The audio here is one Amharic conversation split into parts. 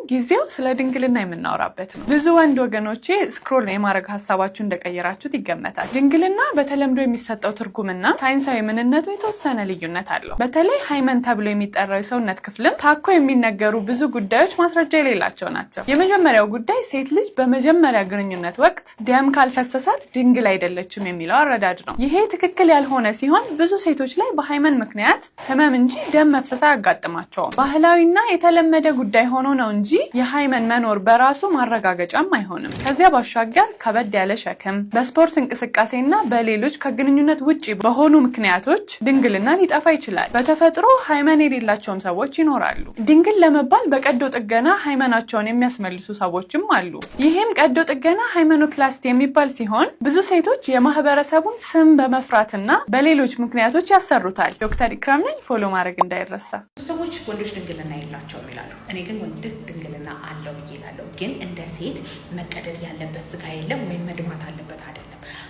ጊዜው ስለ ድንግልና የምናወራበት ነው። ብዙ ወንድ ወገኖቼ ስክሮል የማድረግ ሀሳባችሁ እንደቀየራችሁት ይገመታል። ድንግልና በተለምዶ የሚሰጠው ትርጉምና ሳይንሳዊ ምንነቱ የተወሰነ ልዩነት አለው። በተለይ ሃይመን ተብሎ የሚጠራው የሰውነት ክፍልም ታኮ የሚነገሩ ብዙ ጉዳዮች ማስረጃ የሌላቸው ናቸው። የመጀመሪያው ጉዳይ ሴት ልጅ በመጀመሪያ ግንኙነት ወቅት ደም ካልፈሰሳት ድንግል አይደለችም የሚለው አረዳድ ነው። ይሄ ትክክል ያልሆነ ሲሆን ብዙ ሴቶች ላይ በሃይመን ምክንያት ህመም እንጂ ደም መፍሰስ አያጋጥማቸውም። ባህላዊና የተለመደ ጉዳይ ሆኖ ነው እንጂ የሃይመን መኖር በራሱ ማረጋገጫም አይሆንም። ከዚያ ባሻገር ከበድ ያለ ሸክም፣ በስፖርት እንቅስቃሴና በሌሎች ከግንኙነት ውጪ በሆኑ ምክንያቶች ድንግልና ሊጠፋ ይችላል። በተፈጥሮ ሃይመን የሌላቸውም ሰዎች ይኖራሉ። ድንግል ለመባል በቀዶ ጥገና ሃይመናቸውን የሚያስመልሱ ሰዎችም አሉ። ይህም ቀዶ ጥገና ሃይመኖፕላስቲ የሚባል ሲሆን ብዙ ሴቶች የማህበረሰቡን ስም በመፍራትና በሌሎች ምክንያቶች ያሰሩታል። ዶክተር ኢክራም ነኝ። ፎሎ ማድረግ እንዳይረሳ። ሰዎች ወንዶች ድንግልና የላቸውም ይላሉ። እኔ ግን ወንድ ድንግልና አለው ብዬ እላለሁ። ግን እንደ ሴት መቀደድ ያለበት ስጋ የለም ወይም መድማት አለበት አይደለም።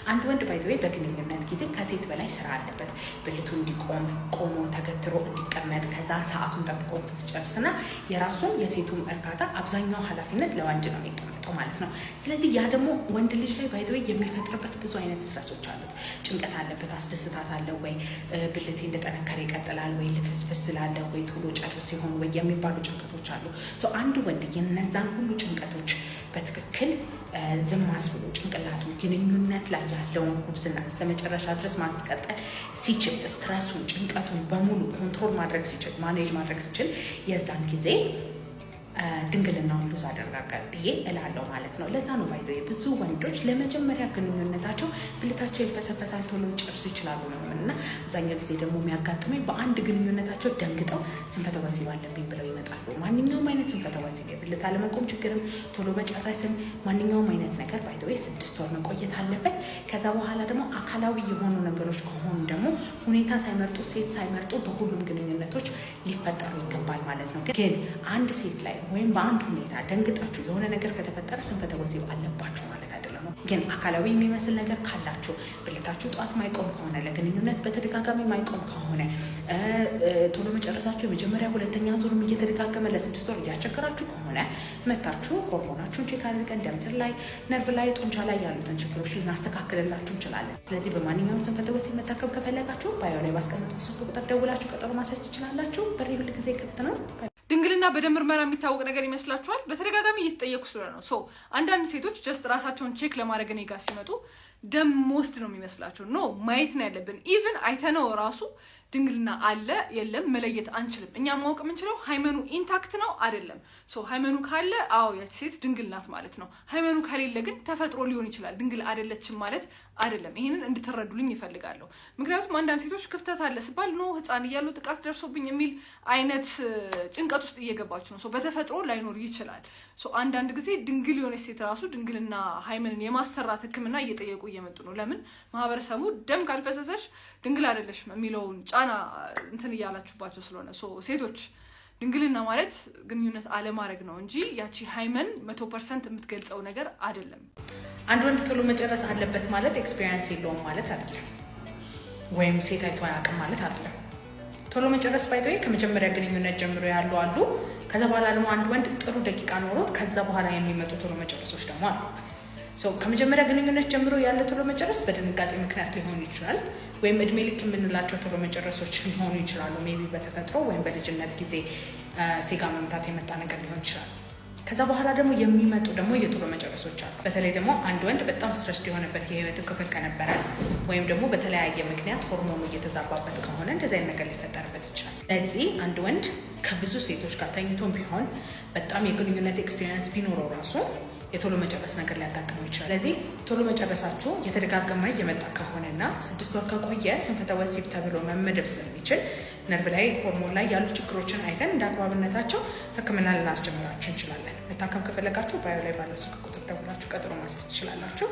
አንድ ወንድ ባይዘዌ በግንኙነት ጊዜ ከሴት በላይ ስራ አለበት። ብልቱ እንዲቆም ቆሞ ተገትሮ እንዲቀመጥ ከዛ ሰዓቱን ጠብቆ ትጨርስና የራሱን የሴቱም እርካታ አብዛኛው ኃላፊነት ለወንድ ነው የሚቀመጠው ማለት ነው። ስለዚህ ያ ደግሞ ወንድ ልጅ ላይ ባይዘዌ የሚፈጥርበት ብዙ አይነት ስትረሶች አሉት። ጭንቀት አለበት። አስደስታት አለው ወይ ብልቴ እንደጠነከረ ይቀጥላል ወይ ልፍስፍስ ስላለ ወይ ቶሎ ጨርስ ሲሆን ወይ የሚባሉ ጭንቀቶች አሉ። አንድ ወንድ የነዛን ሁሉ ጭንቀቶች በትክክል ዝም አስብሎ ጭንቅላቱ ግንኙነት ላይ ያለውን ጉብዝና እስከመጨረሻ ድረስ ማስቀጠል ሲችል ስትረሱን ጭንቀቱን በሙሉ ኮንትሮል ማድረግ ሲችል ማኔጅ ማድረግ ሲችል የዛን ጊዜ ድንግልናውን ሉዝ አደረገ ብዬ እላለሁ ማለት ነው። ለዛ ነው ባይዘው ብዙ ወንዶች ለመጀመሪያ ግንኙነታቸው ብልታቸው ይፈሰፈሳል፣ ቶሎ ጨርሱ ይችላሉ ነው እና አብዛኛው ጊዜ ደግሞ የሚያጋጥመኝ በአንድ ግንኙነታቸው ደንግጠው ስንፈተ ወሲብ አለብኝ ብለው ይመጣሉ። ማንኛውም አይነት ስንፈተ ወሲብ የብልት አለመቆም ችግርም ቶሎ መጨረስም ማንኛውም አይነት ነገር ባይዘው 6 ወር መቆየት አለበት። ከዛ በኋላ ደግሞ አካላዊ የሆኑ ነገሮች ከሆኑ ደግሞ ሁኔታ ሳይመርጡ ሴት ሳይመርጡ በሁሉም ግንኙነቶች ሊፈጠሩ ይገባል ማለት ነው። ግን አንድ ሴት ላይ ወይም በአንድ ሁኔታ ደንግጣችሁ የሆነ ነገር ከተፈጠረ ስንፈተ ወሲብ አለባችሁ ማለት አይደለም። ግን አካላዊ የሚመስል ነገር ካላችሁ ብልታችሁ ጧት ማይቆም ከሆነ ለግንኙነት በተደጋጋሚ ማይቆም ከሆነ ቶሎ መጨረሳችሁ የመጀመሪያ ሁለተኛ ዙርም እየተደጋገመ ለ6 ወር እያስቸገራችሁ ከሆነ መታችሁ ሆርሞናችሁን ቼክ አድርገን ደም ስር ላይ ነርቭ ላይ ጡንቻ ላይ ያሉትን ችግሮች ልናስተካክልላችሁ እንችላለን። ስለዚህ በማንኛውም ስንፈተ ወሲብ መታከም ከፈለጋችሁ ባዮ ላይ ባስቀመጥኩት ስልክ ቁጥር ደውላችሁ ቀጠሮ ማስያዝ ትችላላችሁ። በሬ ሁል ጊዜ ክፍት ነው። ድንግልና በደም ምርመራ የሚታወቅ ነገር ይመስላችኋል? በተደጋጋሚ እየተጠየቁ ስለሆነ ነው። አንዳንድ ሴቶች ጀስት ራሳቸውን ቼክ ለማድረግ እኔ ጋር ሲመጡ ደም ወስድ ነው የሚመስላቸው። ኖ ማየት ነው ያለብን። ኢቭን አይተነው ራሱ ድንግልና አለ የለም መለየት አንችልም። እኛ ማወቅ የምንችለው ሃይመኑ ኢንታክት ነው አይደለም። ሃይመኑ ካለ አዎ ያቺ ሴት ድንግል ናት ማለት ነው። ሃይመኑ ከሌለ ግን ተፈጥሮ ሊሆን ይችላል፣ ድንግል አይደለችም ማለት አይደለም። ይሄንን እንድትረዱልኝ ይፈልጋለሁ። ምክንያቱም አንዳንድ ሴቶች ክፍተት አለ ሲባል ኖ ህፃን እያሉ ጥቃት ደርሶብኝ የሚል አይነት ጭንቀት ውስጥ እየገባችሁ ነው። በተፈጥሮ ላይኖር ይችላል። አንዳንድ ጊዜ ድንግል የሆነች ሴት ራሱ ድንግልና ሃይመንን የማሰራት ሕክምና እየጠየቁ እየመጡ ነው። ለምን ማህበረሰቡ ደም ካልፈሰሰሽ ድንግል አይደለሽም የሚለውን ጫና እንትን እያላችሁባቸው ስለሆነ ሴቶች ድንግልና ማለት ግንኙነት አለማድረግ ነው እንጂ ያቺ ሃይመን 100% የምትገልጸው ነገር አይደለም። አንድ ወንድ ቶሎ መጨረስ አለበት ማለት ኤክስፒሪየንስ የለውም ማለት አይደለም፣ ወይም ሴት አይቶ አያውቅም ማለት አይደለም። ቶሎ መጨረስ ባይተው ከመጀመሪያ ግንኙነት ጀምሮ ያሉ አሉ። ከዛ በኋላ ደግሞ አንድ ወንድ ጥሩ ደቂቃ ኖሮት ከዛ በኋላ የሚመጡ ቶሎ መጨረሶች ደግሞ አሉ። ከመጀመሪያ ግንኙነት ጀምሮ ያለ ቶሎ መጨረስ በድንጋጤ ምክንያት ሊሆን ይችላል፣ ወይም እድሜ ልክ የምንላቸው ቶሎ መጨረሶች ሊሆኑ ይችላሉ። ሜቢ በተፈጥሮ ወይም በልጅነት ጊዜ ሴጋ መምታት የመጣ ነገር ሊሆን ይችላል። ከዛ በኋላ ደግሞ የሚመጡ ደግሞ የቶሎ መጨረሶች አሉ። በተለይ ደግሞ አንድ ወንድ በጣም ስትረስ የሆነበት የህይወት ክፍል ከነበረ ወይም ደግሞ በተለያየ ምክንያት ሆርሞኑ እየተዛባበት ከሆነ እንደዚህ አይነት ነገር ሊፈጠርበት ይችላል። ስለዚህ አንድ ወንድ ከብዙ ሴቶች ጋር ተኝቶም ቢሆን በጣም የግንኙነት ኤክስፒሪየንስ ቢኖረው ራሱ የቶሎ መጨረስ ነገር ሊያጋጥመው ይችላል። ስለዚህ ቶሎ መጨረሳችሁ የተደጋገመ እየመጣ ከሆነና 6 ወር ከቆየ ስንፈተ ወሲብ ተብሎ መመደብ ስለሚችል ነርቭ ላይ ሆርሞን ላይ ያሉ ችግሮችን አይተን እንደ አግባብነታቸው ሕክምና ልናስጀምራችሁ እንችላለን። መታከም ከፈለጋችሁ ባዮ ላይ ባለው ስልክ ቁጥር ደውላችሁ ቀጠሮ ማስያዝ ትችላላችሁ።